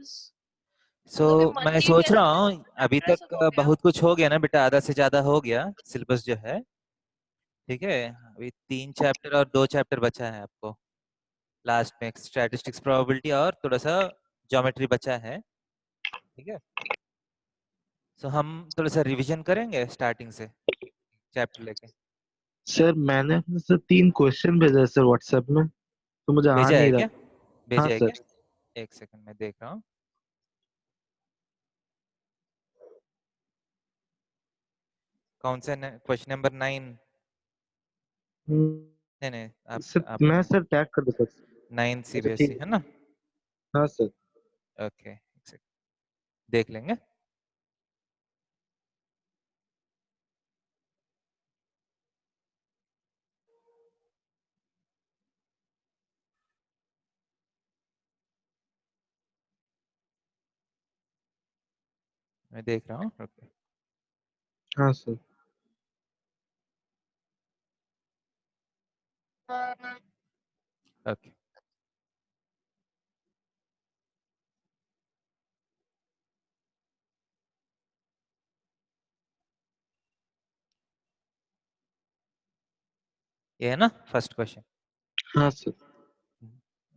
मतलब मैं Monday सोच कैसे रहा हूँ अभी ऐसा तक तो हो गया। बहुत कुछ हो गया ना बेटा, आधा से ज्यादा हो गया सिलेबस जो है। ठीक है, अभी 3 चैप्टर और 2 चैप्टर बचा है आपको। लास्ट में स्टैटिस्टिक्स, प्रोबेबिलिटी और थोड़ा सा ज्योमेट्री बचा है। ठीक है, हम थोड़ा सा रिवीजन करेंगे स्टार्टिंग से चैप्टर लेके। सर मैंने अपने से 3 क्वेश्चन भेजा है सर व्हाट्सएप में, तो मुझे आ भेजा है नहीं क्या? रहा। हाँ भेजा है सर। क्या? एक सेकंड में देख रहा हूँ। कौन सा क्वेश्चन नंबर 9? नहीं नहीं, सर मैं आपने सर टैग कर देता। 9 अच्छा सीबीएसई ठीक है है। ना? हाँ सर। ओके, एक सेकंड देख लेंगे। मैं देख रहा हूँ। ओके हाँ सर। ओके, ये है ना फर्स्ट क्वेश्चन। हाँ सर।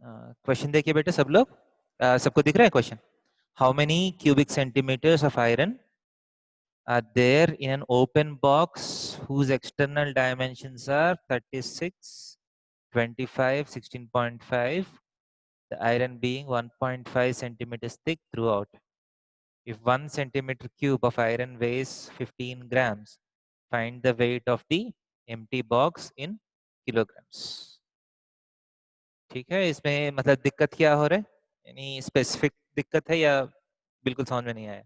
क्वेश्चन देखिए बेटे सब लोग, सबको दिख रहा है question? How many cubic centimetres of iron are there in an open box whose external dimensions are 36, 25, 16.5, the iron being 1.5 centimeters thick throughout. If 1 centimeter cube of iron weighs 15 grams, find the weight of the empty box in kilograms. ठीक है, इसमें मतलब दिक्कत क्या हो रहा है, यानी स्पेसिफिक दिक्कत है या बिल्कुल समझ में नहीं आया?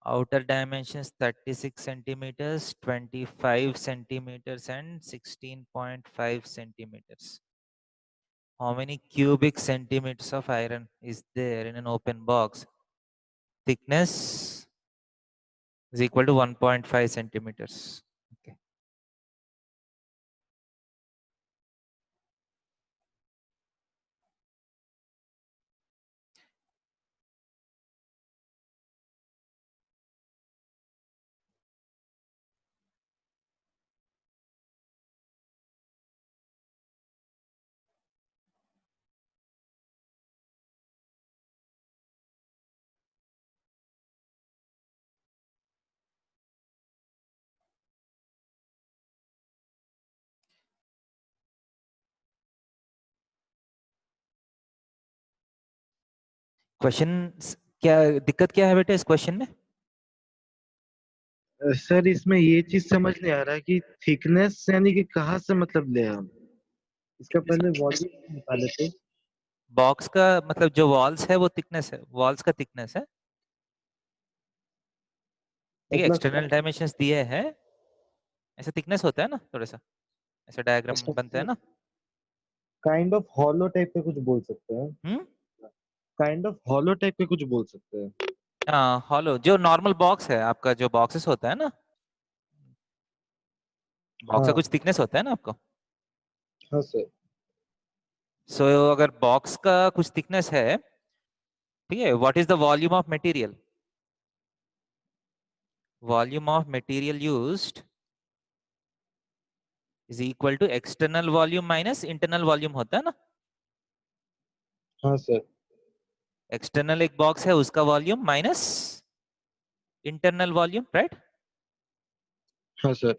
Outer dimensions 36 centimeters, 25 centimeters and 16.5 centimeters. How many cubic centimeters of iron is there in an open box? Thickness is equal to 1.5 centimeters. Okay. Question क्या, दिक्कत क्या है बेटा इस क्वेश्चन में? सर इसमें ये चीज समझ नहीं आ रहा है कि थिकनेस यानी कि कहाँ से मतलब ले हम इसका पहले वॉल्यूम निकाले थे। बॉक्स का मतलब जो वॉल्स है वो थिकनेस है, वॉल्स का थिकनेस है। ठीक है, मतलब एक्सटर्नल डायमेंशंस दिए हैं, ऐसा थिकनेस होता है ना, थोड़ा सा ऐसा डायग्राम बनता है ना। काइंड ऑफ हॉलो टाइप पे कुछ बोल सकते हैं। हम्म, काइंड ऑफ हॉलो टाइप पे कुछ बोल सकते हैं। हाँ हॉलो, जो नॉर्मल बॉक्स है आपका, जो बॉक्सेस होता है ना, बॉक्स का हाँ। कुछ थिकनेस होता है ना आपको। हाँ सर। अगर बॉक्स का कुछ थिकनेस है, ठीक है, what is the volume of material? Volume of material used is equal to external volume minus internal volume होता है ना। हाँ सर। एक्सटर्नल एक बॉक्स है उसका volume minus internal volume, right? हाँ सर।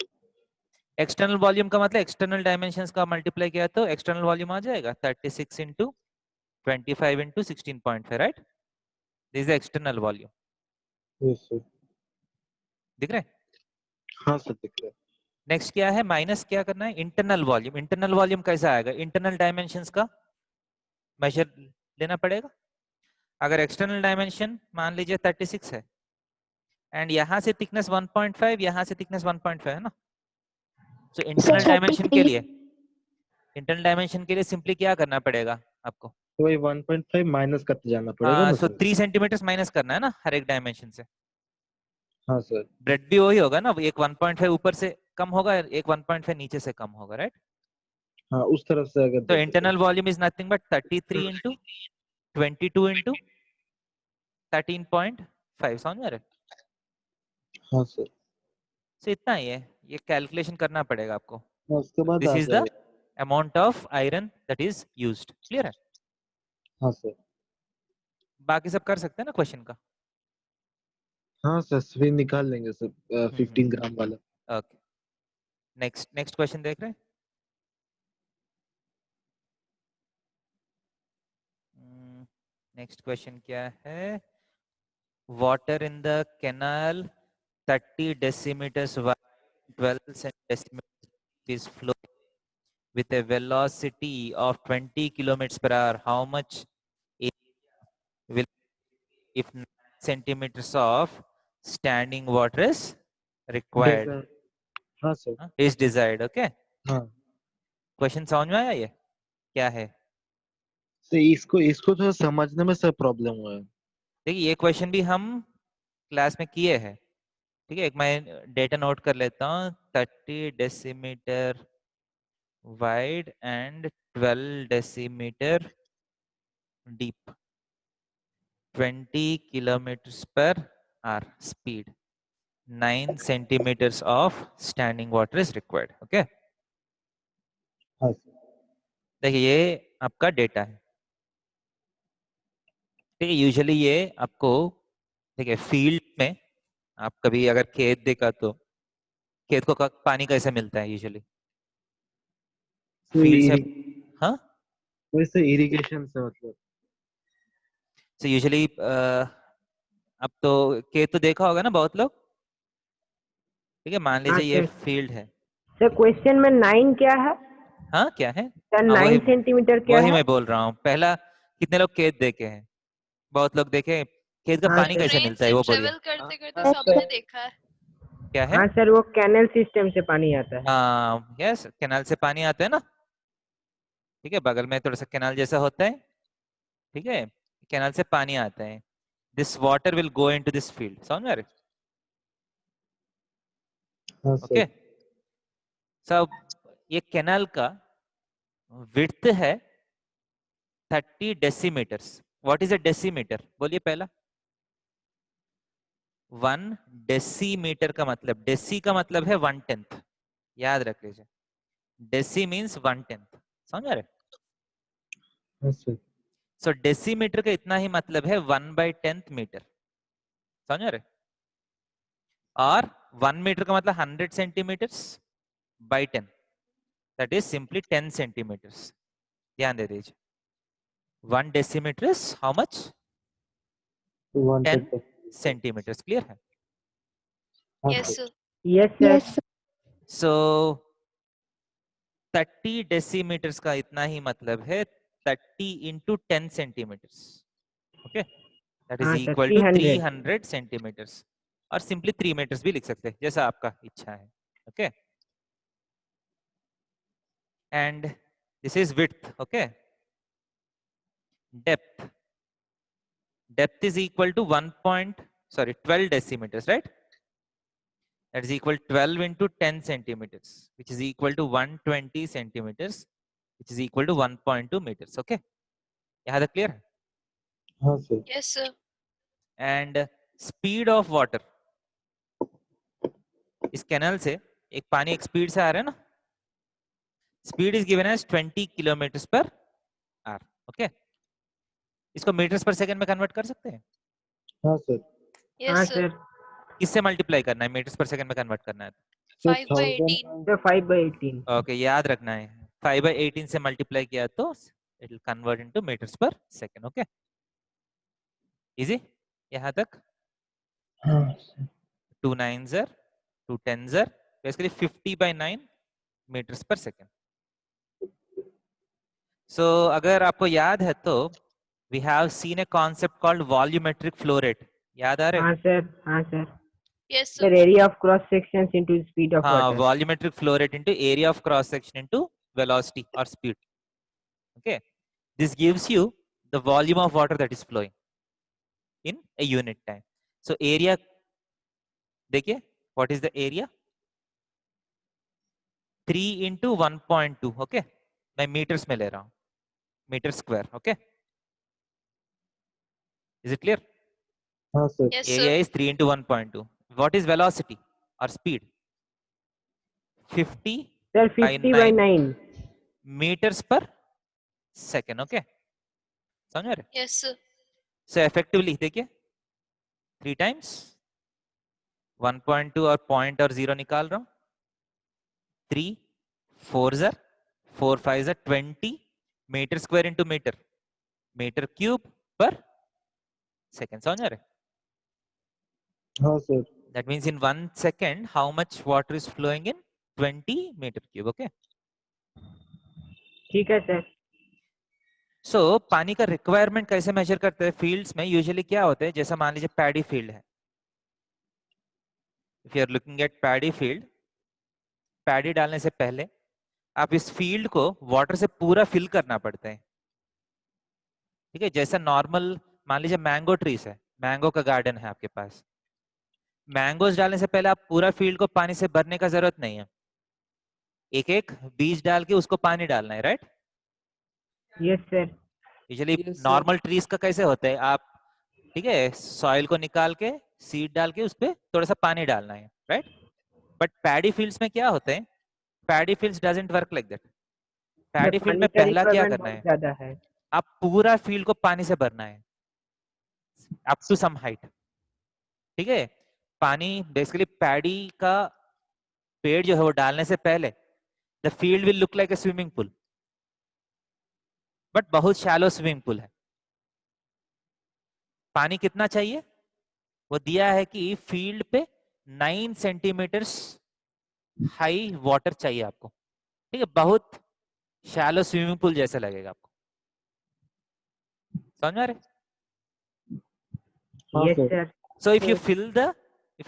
एक्सटर्नल वॉल्यूम का मतलब एक्सटर्नल डायमेंशंस का मल्टीप्लाई किया तो एक्सटर्नल वॉल्यूम आ जाएगा 36 into 25 into 16.5, right? This is external volume. Yes sir. दिख रहा है? हाँ सर दिख रहा है। नेक्स्ट क्या है, माइनस क्या करना है, इंटरनल वॉल्यूम। इंटरनल वॉल्यूम कैसा आएगा, इंटरनल डायमेंशंस का मेजर लेना पड़ेगा। अगर एक्सटर्नल डायमेंशन मान लीजिए 36 है एंड यहाँ से थिकनेस 1.5, यहाँ से थिकनेस 1.5 है ना, तो सर इंटरनल डायमेंशन के 33। लिए, इंटरनल डायमेंशन के लिए सिंपली क्या करना पड़ेगा आपको? तो वही 1.5 माइनस करते जाना पड़ेगा ना सो सर। 3 सेंटीमीटर माइनस करना है ना हर एक डायमेंशन से। हाँ सर। ब्रेड भी वही होगा ना, एक 1.5 ऊपर से कम होगा, एक 1.5 नीचे से कम होगा, राइट? हाँ उस तरफ से अगर तो देखें internal volume is nothing but 33 into 22 into 13.5, समझ में आ रहा है? हाँ सर। So, इतना ही है, ये कैलकुलेशन करना पड़ेगा आपको. हाँ, उसके बाद दिस आ इज द जाएगा। Amount of iron that is used. Clear है? हाँ सर। बाकी सब कर सकते हैं ना क्वेश्चन का? हाँ सर फिर निकाल लेंगे सर 15 ग्राम वाला। ओके, नेक्स्ट क्वेश्चन देख रहे हैं. नेक्स्ट क्वेश्चन क्या है? Water in the canal 30 decimeters wide, 12 centimeters is flowing with a velocity of 20 kilometers per hour. How much area will if 9 centimeters of standing water is required? Desired. हाँ सर। Is desired. Okay. हाँ क्वेश्चन समझ में आया? ये क्या है? तो इसको इसको थोड़ा समझने में सर प्रॉब्लम हुआ है। देखिए, ये क्वेश्चन भी हम क्लास में किए हैं. ठीक है, एक मैं डेटा नोट कर लेता हूँ. 30 decimetre wide and 12 decimetre deep, 20 kilometers per hour speed, 9 centimeters of standing water is required. Okay. हाँ सर। देखिए, ये आपका डेटा है. ठीक है, यूजुअली ये आपको, देखिए, फील्ड में आप कभी अगर खेत देखा तो खेत को पानी कैसे मिलता है यूजुअली? फील्ड से. हाँ, वैसे इरिगेशन से मतलब। तो यूजुअली अब तो खेत तो देखा होगा ना बहुत लोग. ठीक है, मान हाँ लीजिए ये सर। फील्ड है. सर क्वेश्चन में 9 क्या है? हाँ, क्या है? सर हाँ, 9 सेंटीमीटर क्या वही है? मैं बोल रहा हूँ. पहला, कितने लोग खेत देखे हैं? बहुत लोग देखे. खेत का हाँ पानी सर। कैसे ट्रेन मिलता है से वो बोलिए. ट्रेवल करते करते हाँ सबने सर। देखा है। क्या है? हाँ सर, वो कैनल सिस्टम से पानी आता है। हाँ, यस, कैनाल से पानी आता है ना. ठीक है, बगल में थोड़ा सा कैनाल जैसा होता है. ठीक है, कैनाल से पानी आता है. This water will go into this field. समझ में आ रहे? हाँ ओके. सर। सब, ये कैनाल का विड्थ है 30 डेसीमीटर्स. व्हाट इज अ डेसीमीटर बोलिए पहला. 1 डेसीमीटर का मतलब, डेसी का मतलब है 1/10. याद रख लीजिए, डेसी मीन्स 1/10. समझ रहे? हाँ सर। सो डेसीमीटर का इतना ही मतलब है 1/10 मीटर. समझ रहे? और 1 मीटर का मतलब 100 centimetres by 10, that is simply 10 centimetres. ध्यान दे दीजिए. 1 decimetre is how much? 10 110। Centimetres. Clear है? हाँ yes sir. Sir. Yes sir. So 30 decimetres का इतना ही मतलब है 30 into 10 centimetres. Okay, that is हाँ सर, इक्वल टू 300। 300 सेंटीमीटर्स. और सिंपली 3 मीटर्स भी लिख सकते हैं, जैसा आपका इच्छा है. Okay, and this is width. Okay, depth is equal to 12 decimeters, right? That is equal 12 into 10 centimeters, which is equal to 120 centimeters, which is equal to 1.2 meters. Okay, यहाँ तक clear है? हाँ sir. Yes sir. And speed of water, इस canal से एक पानी एक speed से आ रहा है ना. Speed is given as 20 kilometre per hour. Okay, इसको मीटर्स पर सेकंड में कन्वर्ट कर सकते हैं. हाँ सर। हाँ यस सर। सर। किससे मल्टीप्लाई करना है? मीटर्स पर सेकंड में कन्वर्ट करना है. 5/18। सर 5/18। ओके, याद रखना है. 5/18 से मल्टीप्लाई किया तो it will convert into metres per second. Okay, easy यहाँ तक. हाँ 2 9s are 2 10s are basically 50/9 meters per second. So अगर आपको याद है तो we have seen a concept called volumetric flow rate. याद आ रहे? हाँ सर। हाँ sir. Yes sir sir. Area of cross section into speed of हाँ, water. volumetric flow rate into area of cross section into velocity or speed. Okay, this gives you the volume of water that is flowing in a unit time. So area, देखिए, what is the area? 3 into 1.2. Okay, मैं metres में ले रहा हूं, metre square. Okay, is it clear? हाँ sir. Yes, Area sir. is 3 into 1.2. What is velocity or speed? 50 Sir, by 50 by 9 9. meters per second. Okay, समझ रहे? Yes, sir. So effectively देखिए 3 times 1.2 और पॉइंट और 0 निकाल रहा हूं. 3 4s are 4 5s are 20 meter square into meter, meter cube per second. समझ रहे? हाँ sir. That means in 1 second, how much water is flowing in? 20 meter cube. Okay. ठीक है सर. So पानी का रिक्वायरमेंट कैसे मेजर करते हैं फील्ड्स में? यूजुअली क्या होता है, जैसा मान लीजिए पैडी फील्ड है. If you are looking at paddy field, paddy डालने से पहले आप इस फील्ड को वाटर से पूरा फिल करना पड़ता है. ठीक है, जैसा नॉर्मल मान लीजिए मैंगो ट्रीज है, मैंगो का गार्डन है आपके पास. मैंगोज डालने से पहले आप पूरा फील्ड को पानी से भरने का जरूरत नहीं है. एक एक बीज डाल के उसको पानी डालना है, right? Yes sir. Usually Yes, sir. Normal trees का कैसे होता है, आप ठीक है सॉइल को निकाल के सीड डाल के उस पर थोड़ा सा पानी डालना है, राइट? बट पैडी फील्ड्स में क्या होता है, paddy fields doesn't work like that. Paddy field में पहला क्या करना है, ज्यादा है. आप पूरा फील्ड को पानी से भरना है अप टू सम हाइट. ठीक है, पानी बेसिकली पैडी का पेड़ जो है वो डालने से पहले the field will look like a swimming pool, but बहुत शैलो स्विमिंग पूल है. पानी कितना चाहिए, वो दिया है कि फील्ड पे 9 सेंटीमीटर्स हाई वाटर चाहिए आपको. ठीक है, बहुत शैलो स्विमिंग पूल जैसा लगेगा आपको. समझ आ रहे? हाँ yes sir. Sir. So if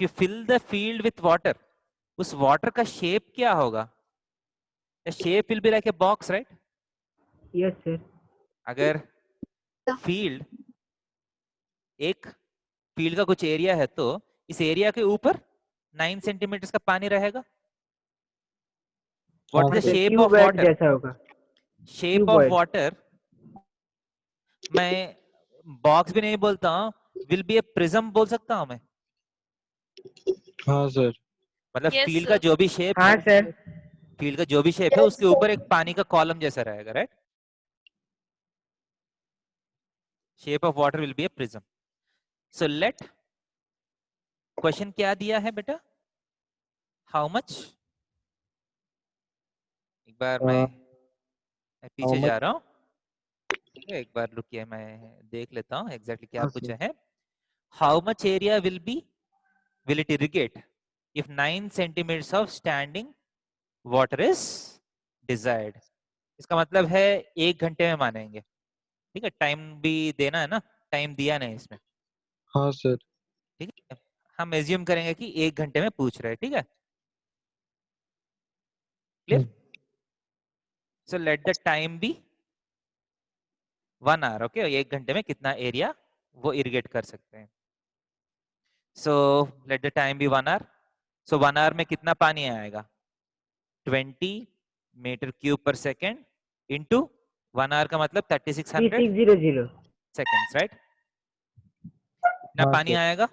you fill the field with water, उस water का shape क्या होगा? The shape will be like a box, right? Yes sir. अगर field एक field का कुछ एरिया है तो इस एरिया के ऊपर 9 सेंटीमीटर का पानी रहेगा. What is the shape of water? जैसा होगा. Shape of Cuboid. water मैं बॉक्स भी नहीं बोलता हूँ, will be a prism बोल सकता हूँ मैं. हाँ सर. मतलब Yes, फील्ड sir. का जो भी शेप हाँ है, सर. फील्ड का जो भी शेप है उसके ऊपर एक पानी का कॉलम जैसा रहेगा, right? Shape of water will be A prism. So let question क्या दिया है बेटा, हाउ मच? एक बार मैं पीछे जा रहा हूँ. ठीक है, एक बार रुकिए मैं देख लेता हूँ एग्जैक्टली क्या हाँ, पूछा है. How much area will it irrigate if 9 centimetres of standing water is desired. इसका मतलब है 1 घंटे में मानेंगे. ठीक है, टाइम भी देना है ना, टाइम दिया नहीं इसमें. हाँ सर. ठीक है, हम एज्यूम करेंगे कि 1 घंटे में पूछ रहे हैं. ठीक है, clear? So let the time be 1 hour. Okay, 1 घंटे में कितना एरिया वो इरिगेट कर सकते हैं. So let the time be 1 hour. So 1 hour में कितना पानी आएगा, 20 metre cube per second into 1 hour का मतलब 3600 3600. Seconds, right? कितना हाँ, पानी sir. आएगा?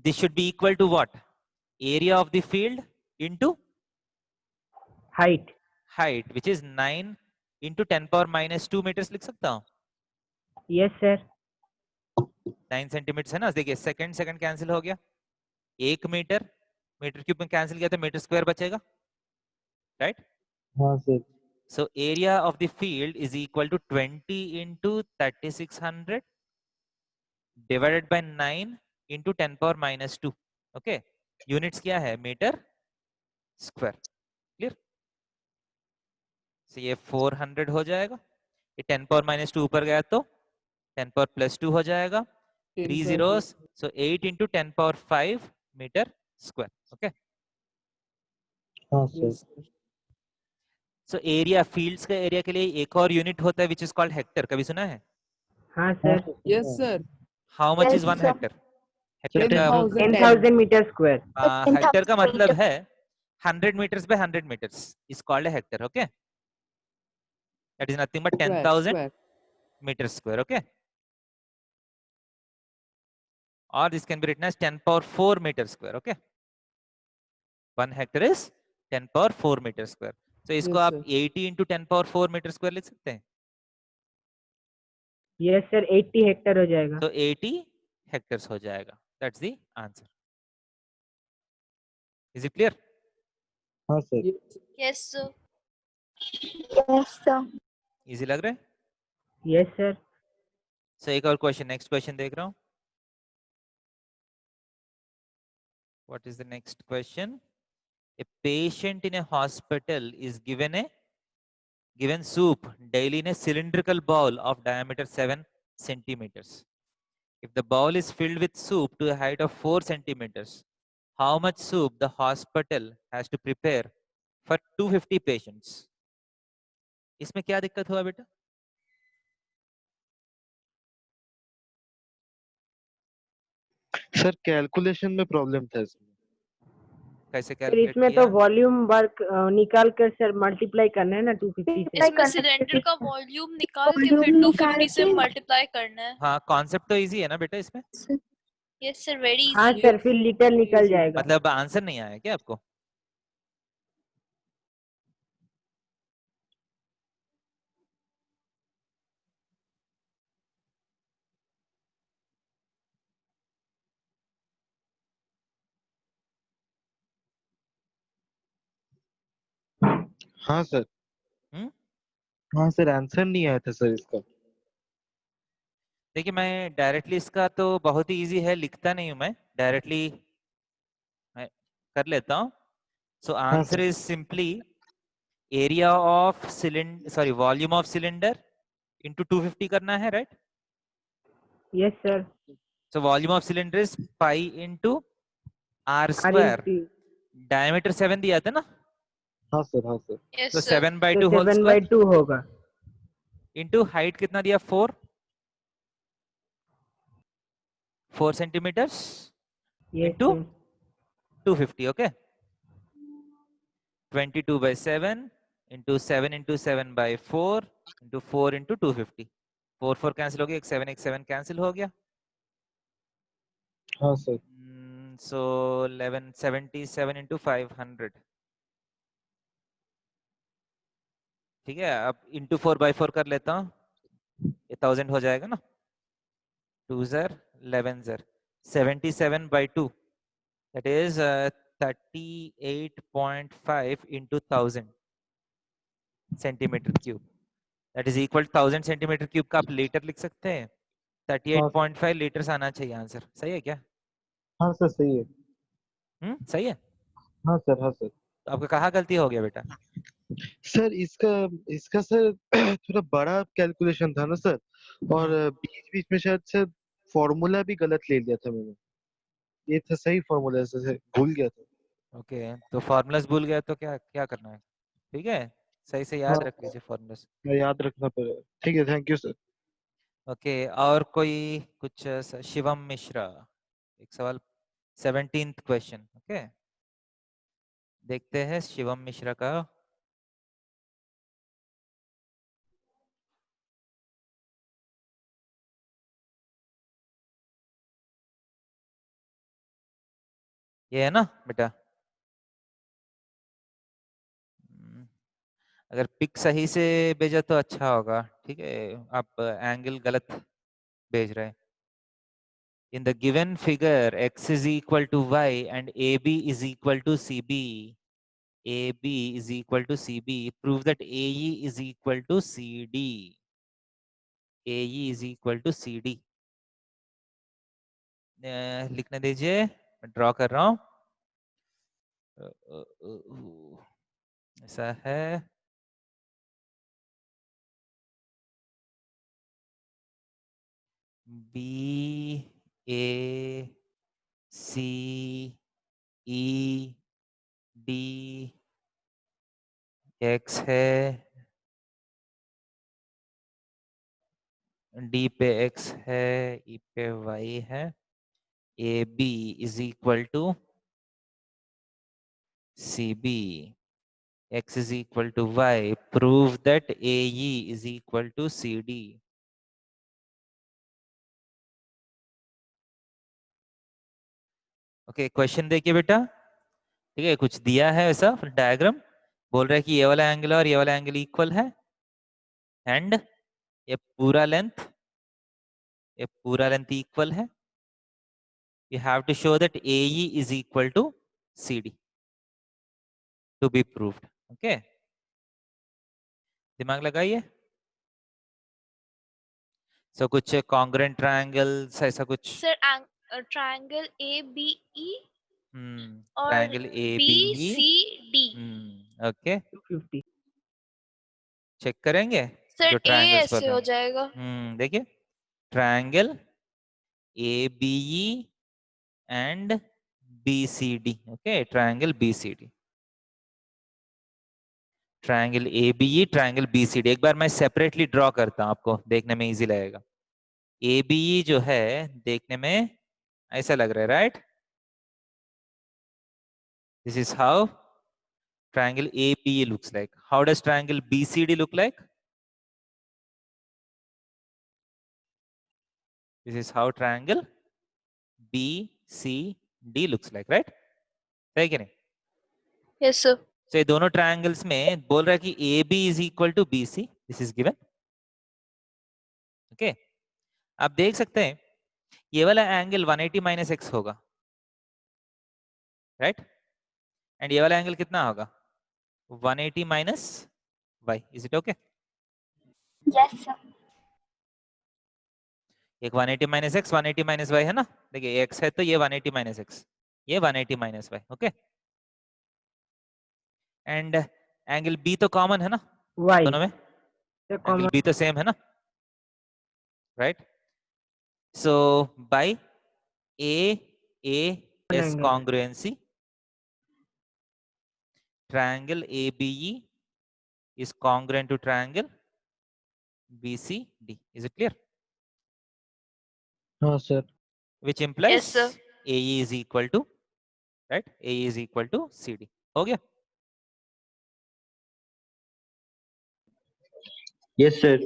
This should be equal to what, area of the field into height. Height which is 9 into 10 power minus 2 metres लिख सकता हूँ. Yes sir. 9 सेंटीमीटर है ना. देखिए सेकंड सेकंड कैंसिल हो गया, 1 मीटर मीटर क्यूब में कैंसिल किया तो मीटर स्क्वायर बचेगा, राइट? हाँ sir. So area of the field is equal to 20 into 3600 divided by 9 into 10 power minus 2. Okay, units क्या है, मीटर स्क्वायर. क्लियर? so ये 400 हो जाएगा, ये 10 पावर माइनस 2 ऊपर गया तो 10 पावर प्लस 2 हो जाएगा, 3 zeros, so 8 into 10 power 5 metre square. Okay, हाँ सर. सो एरिया, फील्ड्स का एरिया के लिए एक और यूनिट होता है विच इज कॉल्ड हेक्टर. कभी सुना है? हाँ sir. Yes, sir. How much Yes, is 1 sir. Hector? Hector का 10,000 मीटर स्क्वायर. हेक्टर का मतलब है 100 meters by 100 meters is called a hectare. Okay, that is nothing but 10,000 meters square. Okay, or this can be written as 10 power 4 meters square. Okay, 1 hectare is 10 power 4 meters square. So इसको Yes, आप sir. 80 into 10 power 4 meters square लिख सकते हैं. Yes sir 80 Hector हो जाएगा. तो 80 hectares हो जाएगा. That's the answer. Is it clear? हाँ sir. Yes. Yes, sir. Yes, sir. Easy लग रहा है? Yes sir. So एक और question, next question देख रहा हूँ. What is the next question? A patient in a hospital is given soup daily in a cylindrical bowl of diameter 7 centimeters. If the bowl is filled with soup to a height of 4 centimeters, how much soup the hospital has to prepare for 250 patients? इसमें क्या दिक्कत हुआ बेटा? Sir calculation में problem था इसमें. कैसे sir calculate इसमें किया? तो वॉल्यूम वर्क निकाल कर सर मल्टीप्लाई करना है ना 250 से. इसमें सिलेंडर का वॉल्यूम निकाल के फिर Volume 250 निकाल से के- मल्टीप्लाई करना है. हाँ, कॉन्सेप्ट तो इजी है ना बेटा इसमें? यस सर, वेरी हाँ इजी. सर फिर लीटर निकल जाएगा. मतलब आंसर नहीं आया क्या आपको? हाँ सर. हम्म? हाँ सर, आंसर नहीं आया था सर इसका. देखिए मैं डायरेक्टली इसका तो बहुत ही इजी है, लिखता नहीं हूं मैं, डायरेक्टली कर लेता हूं. So answer is simply area of cylinder, sorry volume of cylinder into 250 करना है, right? Yes sir. So volume of cylinder is pi into r r square. Into diameter 7 दिया था ना, हाँ सर. हाँ सर. यस तो सर. 7/2 तो whole 7/2 square होगा. इनटू हाइट कितना दिया? 4 centimetres yes into sir. 250. Okay, 22/7 into 7 into 7/4 into 4 into 250. 4 cancel हो गया, एक 7 कैंसिल हो गया. हाँ सर. So 1177 into 500. ठीक है, अब into 4/4 कर लेता हूँ, ये 1000 हो जाएगा ना. 2 zar 11 zar 77/2, that is 38.5 into 1000 centimetre cube. That is equal to 1000 centimetre cube का आप लीटर लिख सकते हैं. 38.5 लीटर्स आना चाहिए आंसर. सही है क्या? हाँ सर, सही है. सही है. हाँ सर. हाँ सर. तो आपका कहाँ गलती हो गया बेटा? सर इसका इसका सर थोड़ा बड़ा कैलकुलेशन था ना सर, और बीच बीच में शायद सर फॉर्मूला भी गलत ले लिया था मैंने. ये था सही फॉर्मूला, सर भूल गया था. ओके, तो फॉर्मूलास भूल गया तो क्या क्या करना है? ठीक है, सही से याद हाँ, रख लीजिए फॉर्मूलास. मैं याद रखना पड़ेगा. ठीक है, थैंक यू सर. ओके, और कोई कुछ शिवम मिश्रा, एक सवाल 17th क्वेश्चन. ओके, देखते हैं शिवम मिश्रा का. ये है ना बेटा? अगर पिक सही से भेजा तो अच्छा होगा. ठीक है, आप एंगल गलत भेज रहे हैं. In the given figure, x is equal to y and AB is equal to CB. AB is equal to CB. Prove that AE is equal to CD. AE is equal to CD. लिखने दीजिए, मैं draw कर रहा हूं. ऐसा है. B A C E D X है, D पे X है, E पे Y है. AB is equal to CB, x is equal to y, prove that AE is equal to CD. Okay, question देखिए बेटा, ठीक है, कुछ दिया है ऐसा डायग्राम, बोल रहा है कि ये वाला एंगल और ये वाला एंगल इक्वल है, एंड ये पूरा लेंथ इक्वल है. You have to show that AE is equal to CD to be proved. Okay, दिमाग लगाइए. So कुछ congruent triangles ऐसा कुछ. सर ट्रायंगल ABE और triangle ABE. BCD. Okay, 250. Check करेंगे सर जो A triangles ऐसे हो जाएगा. देखिए, triangle ABE and BCD. Okay, triangle BCD. Triangle ABE, triangle BCD. एक बार मैं सेपरेटली ड्रॉ करता हूं, आपको देखने में इजी लगेगा. ABE जो है देखने में ऐसा लग रहा है, right? This is how triangle ABE looks like. How does triangle BCD look like? This is how triangle BCD looks like, right? सही कि नहीं? Yes sir. तो ये दोनों ट्रायंगल्स में बोल रहा है कि AB is equal to BC. This is given. Okay, आप देख सकते हैं ये वाला एंगल 180 माइनस एक्स होगा, राइट? एंड ये वाला एंगल कितना होगा? 180 minus y. Is it okay? Yes, sir. एक 180 माइनस एक्स, 180 माइनस वाई है ना. देखिए x है तो ये 180 माइनस एक्स, ये 180 minus y. Okay, and angle B तो कॉमन है ना Y. दोनों में. The एंगल common B तो सेम है ना, right? So by AAS angle. congruency, triangle ABE is congruent to triangle BCD. Is it clear? हाँ sir. Which implies Yes, sir. AE is equal to, right? AE is equal to CD. हो गया? Yes, sir.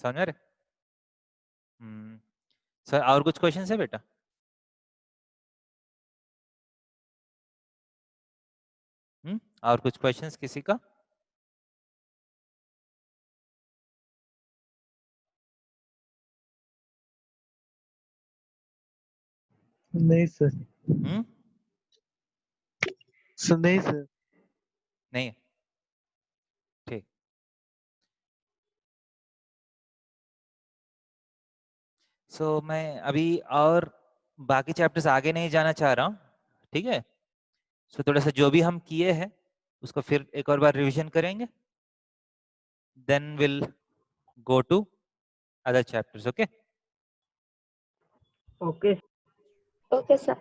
समझ रहे? Sir और कुछ question है बेटा? और कुछ क्वेश्चंस किसी का? नहीं सर. सर नहीं सर. नहीं, ठीक. सो मैं अभी और बाकी चैप्टर्स आगे नहीं जाना चाह रहा हूँ, ठीक है? सो थोड़ा सा जो भी हम किए हैं उसको फिर एक और बार रिवीजन करेंगे, then will go to other chapters. Okay, Okay, Okay, sir.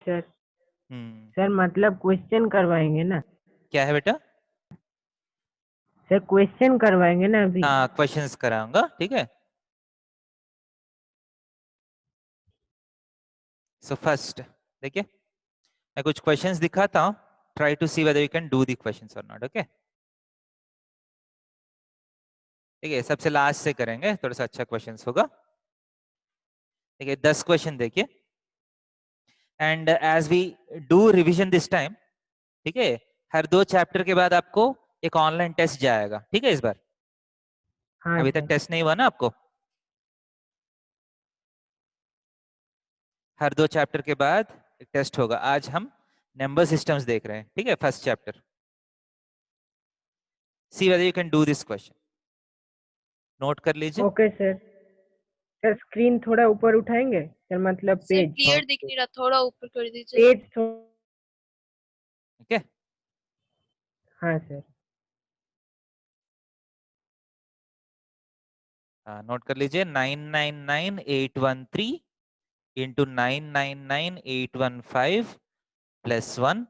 sir. Hmm, sir मतलब क्वेश्चन करवाएंगे ना? क्या है बेटा? सर क्वेश्चन करवाएंगे ना अभी? हाँ, क्वेश्चंस कराऊंगा, ठीक है? सो फर्स्ट देखिए, मैं कुछ क्वेश्चंस दिखाता हूँ, try to see whether you can do the questions और नॉट. ओके, ठीक है, सबसे लास्ट से करेंगे, थोड़ा सा अच्छा क्वेश्चंस होगा. देखिए 10 क्वेश्चन देखिए, and as we do revision this time, ठीक है, हर 2 चैप्टर के बाद आपको एक ऑनलाइन टेस्ट जाएगा, ठीक है? इस बार हाँ अभी तक सर. टेस्ट नहीं हुआ ना आपको. हर 2 चैप्टर के बाद एक टेस्ट होगा. आज हम नंबर सिस्टम्स देख रहे हैं, ठीक है? First chapter. C whether you can do this question. Note कर लीजिए. Okay sir. सर स्क्रीन थोड़ा ऊपर उठाएंगे सर, मतलब सर पेज क्लियर दिख नहीं रहा, थोड़ा ऊपर कर दीजिए. पेज हाँ सर। नोट कर लीजिए 999813 into 999815 plus 1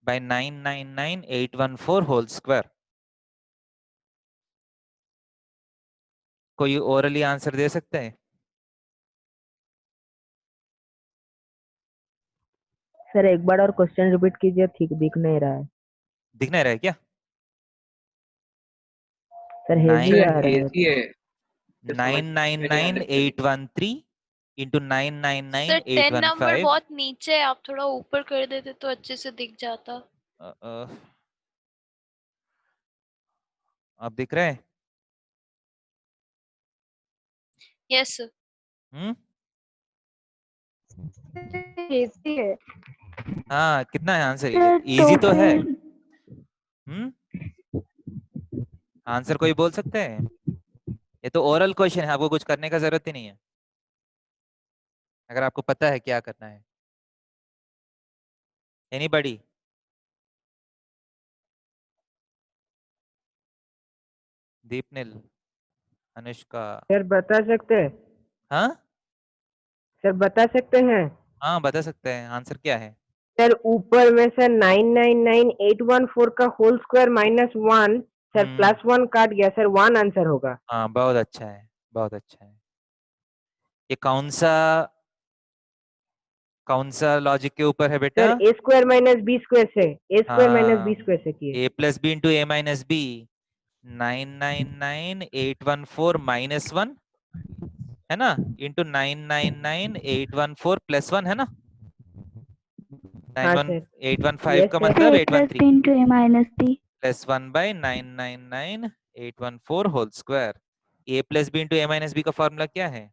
by 999814 whole square. कोई ओरली आंसर दे सकते हैं? सर एक बार और क्वेश्चन रिपीट कीजिए, ठीक दिख नहीं रहा है दिख नहीं रहा है क्या? सर, हेवी आ रहा है। 999813 इंटू सर 10 नंबर 999815। बहुत नीचे है, आप थोड़ा ऊपर कर देते तो अच्छे से दिख जाता। आप दिख रहे हैं? Yes sir. हम्म। इजी है हाँ, कितना है आंसर? सर। इजी तो है। टोटल आंसर कोई बोल सकते हैं? ये तो ओरल क्वेश्चन है, आपको कुछ करने का जरूरत ही नहीं है अगर आपको पता है क्या करना है। एनीबॉडी? दीपनिल, अनुष्का? सर बता सकते हैं? हाँ सर बता सकते हैं? हाँ, बता सकते हैं। आंसर क्या है? सर ऊपर में सर 999814 का whole square minus 1, sir plus 1 काट गया सर, 1 आंसर होगा। हाँ, बहुत अच्छा है, बहुत अच्छा है। ये कौन सा लॉजिक के ऊपर है बेटा? Sir a square minus B square से, ए स्क्वायर माइनस बी हाँ, स्क्वायर से किए। ए plus b into a minus b. 999814 minus 1 है ना, इंटू 999814 प्लस 1 है ना। हाँ सर। 815 यस का सर। मतलब a plus 813 b into a minus b. Plus 1 by 999814 whole square. A plus b into a minus b का फॉर्मूला क्या है?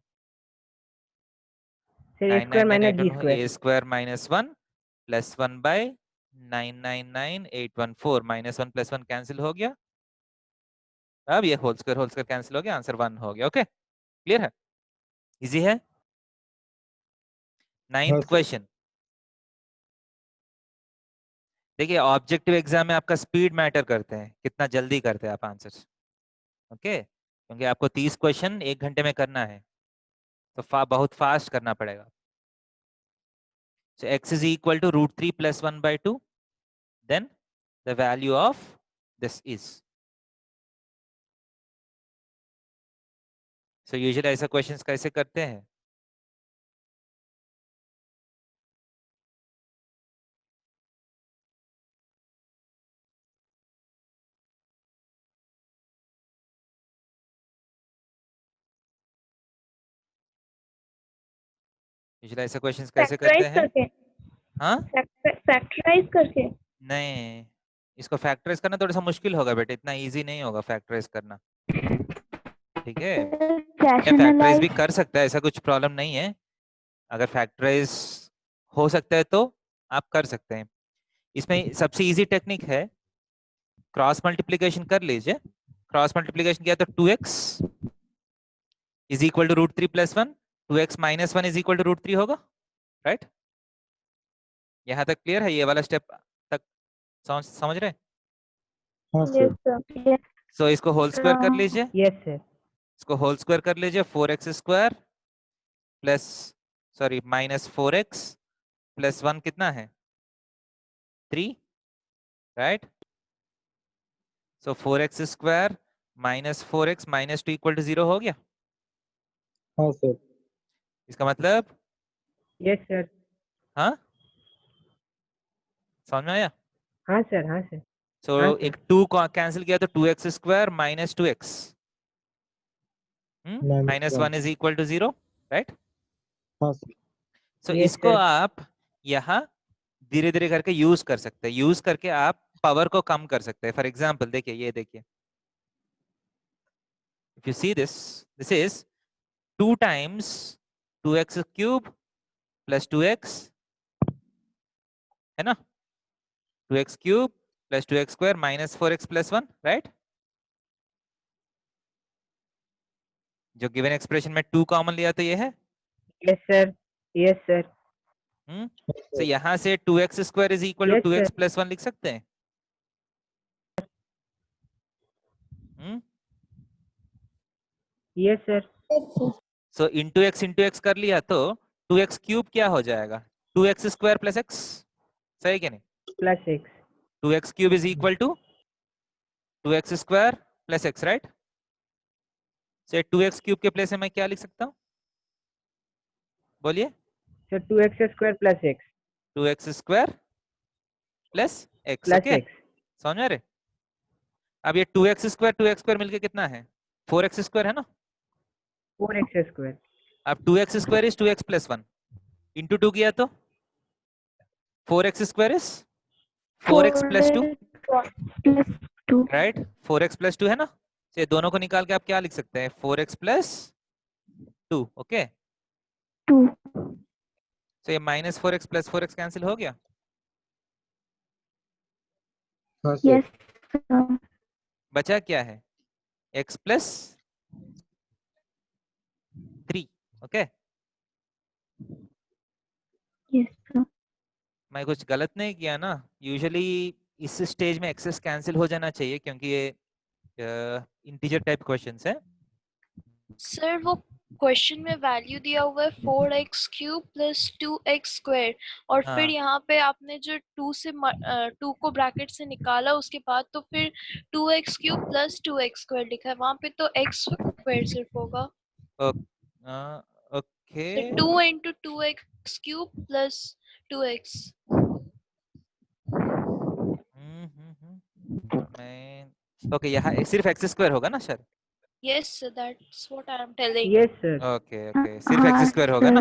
Sir a square minus b 999814 square. A square minus 1 plus 1 by 999814 minus 1 plus 1 cancel हो गया। अब ये whole square cancel हो गया, answer 1 हो गया। ओके, क्लियर है? इजी है। हाँ 9th सर। क्वेश्चन देखिए, ऑब्जेक्टिव एग्जाम में आपका स्पीड मैटर करते हैं, कितना जल्दी करते हैं आप आंसर्स। ओके, क्योंकि आपको 30 क्वेश्चन 1 घंटे में करना है, तो बहुत फास्ट करना पड़ेगा। So x is equal to √3 plus 1 by 2. Then the value of this is. So usually ऐसा क्वेश्चंस कैसे करते हैं? यूजुअली ऐसे क्वेश्चंस कैसे करते फैक्टराइज हैं? करके। हाँ, फैक्टराइज करके। नहीं, इसको फैक्टराइज करना थोड़ा सा मुश्किल होगा बेटा, इतना इजी नहीं होगा फैक्टराइज करना। ठीक है, या फैक्टराइज भी रैशनलाइज। कर सकता है, ऐसा कुछ प्रॉब्लम नहीं है। अगर फैक्टराइज हो सकता है तो आप कर सकते हैं। इसमें सबसे इजी टेक्निक है, क्रॉस मल्टीप्लीकेशन कर लीजिए। क्रॉस मल्टीप्लीकेशन किया तो 2x is equal to √3 plus 1, 2x minus 1 is equal to √3 होगा, राइट? यहाँ तक क्लियर है? ये वाला स्टेप तक समझ रहे हैं? हाँ yes sir. Sir. Yes. So इसको होल स्क्वायर कर लीजिए। Yes sir. इसको होल स्क्वायर कर लीजिए, 4x square plus sorry minus 4x plus 1 कितना है? 3, right? So 4x square minus 4x minus 2 equal to 0 हो गया। हाँ सर। इसका मतलब, यस सर। हाँ, समझ में आया? हाँ सर। हाँ सर। सो हाँ सर। एक 2 कैंसिल किया तो 2x square minus 2x minus 1 is equal to 0, right? हाँ सर। सो यस इसको सर। आप यहाँ धीरे धीरे करके यूज कर सकते हैं, यूज करके आप पावर को कम कर सकते हैं। फॉर एग्जाम्पल देखिए, ये देखिए, if you see this is 2 times 2x cube plus 2x, है ना, 2x cube plus 2x square minus 4x plus 1, right? जो गिवन एक्सप्रेशन में 2 कॉमन लिया तो ये है। Yes sir. Yes sir. So यहाँ से 2x square is equal to yes 2x sir. Plus 1 लिख सकते हैं। Yes sir. So into x कर लिया तो 2x क्यूब क्या हो जाएगा? 2x स्क्वायर प्लस एक्स, सही क्या नहीं? Plus x. 2x cube is equal to 2x square plus x, right? से 2x क्यूब के प्लेस में मैं क्या लिख सकता हूँ, बोलिए? Sir 2x square plus x. 2x square plus x, Plus okay? x. समझ में आ रहे? अब ये 2x स्क्वायर मिलके कितना है? 4x स्क्वायर है ना? 4x square. अब 2x square is 2x plus 1 into 2 किया तो 4x square is 4x plus 2, plus 2. Right? 4x plus 2 है ना? से दोनों को निकाल के आप क्या लिख सकते हैं? 4x plus 2, okay? 2. तो ये minus 4x plus 4x cancel हो गया। हाँ सर। Yes sir. बचा क्या है? x plus 3, okay? Yes sir. मैं कुछ गलत नहीं किया ना? यूजुअली इस स्टेज में एक्सेस कैंसिल हो जाना चाहिए क्योंकि ये इंटीजर टाइप क्वेश्चंस है। सर वो क्वेश्चन में वैल्यू दिया हुआ है 4x cube plus 2x square और हाँ। फिर यहाँ पे आपने जो 2 से 2 को ब्रैकेट से निकाला उसके बाद तो फिर 2x cube plus 2x square लिखा है, वहाँ पे तो x स्क्वायर सिर्फ होगा। ओके, तो 2 into 2x cube plus 2x। मैं ओके यहाँ सिर्फ एक्स स्क्वायर होगा ना sir? Yes sir, that's what I am telling. Yes sir. Okay okay, सिर्फ एक्स स्क्वायर होगा ना?